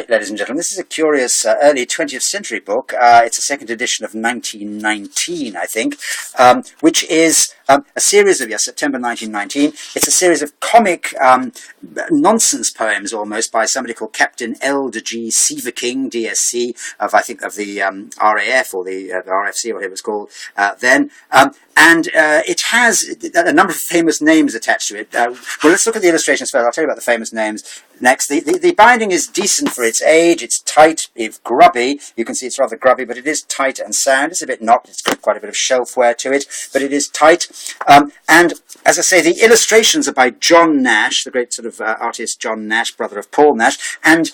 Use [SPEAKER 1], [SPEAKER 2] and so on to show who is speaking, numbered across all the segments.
[SPEAKER 1] right, ladies and gentlemen, this is a curious early 20th century book. It's a second edition of 1919, I think, which is a series of, September 1919. It's a series of comic nonsense poems, almost, by somebody called Captain L. de G. Sieveking, DSC, of the RAF, or the RFC, or whatever it was called then. And it has a number of famous names attached to it. Well, let's look at the illustrations first. I'll tell you about the famous names next. The binding is decent for its age. It's tight, if grubby. You can see it's rather grubby, but it is tight and sound. It's a bit knocked. It's got quite a bit of shelf wear to it, but it is tight. And as I say, the illustrations are by John Nash, the great sort of artist John Nash, brother of Paul Nash, and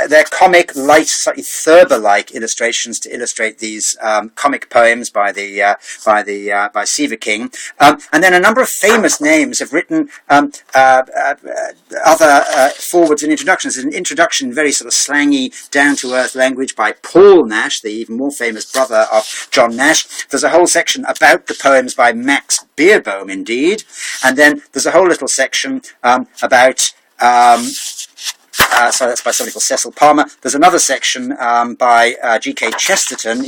[SPEAKER 1] they're comic, light, slightly Thurber-like illustrations to illustrate these comic poems by Sieveking. And then a number of famous names have written other forwards and introductions. There's an introduction, very sort of slangy, down-to-earth language by Paul Nash, the even more famous brother of John Nash. There's a whole section about the poems by Max Beerbohm, indeed. And then there's a whole little section about... so that's by somebody called Cecil Palmer. There's another section by G.K. Chesterton,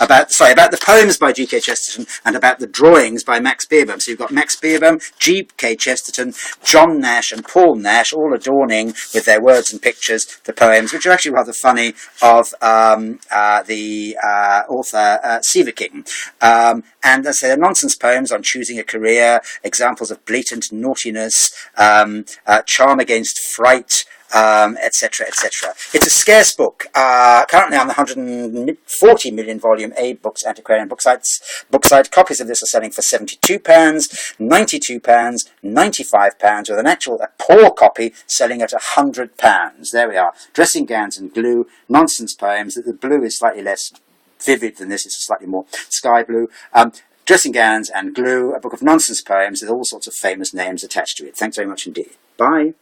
[SPEAKER 1] about the poems by G.K. Chesterton and about the drawings by Max Beerbohm. So you've got Max Beerbohm, G.K. Chesterton, John Nash and Paul Nash, all adorning with their words and pictures the poems, which are actually rather funny, of the author Sieveking. And as I say, they're nonsense poems on choosing a career, examples of blatant naughtiness, charm against fright, etc., etc. It's a scarce book, currently on the 140 million volume A Books Antiquarian book site. Copies of this are selling for £72, £92, £95, with an actual poor copy selling at £100. There we are. Dressing gowns and glue, nonsense poems. The blue is slightly less vivid than this. It's a slightly more sky blue. Dressing gowns and glue, a book of nonsense poems with all sorts of famous names attached to it. Thanks very much indeed. Bye.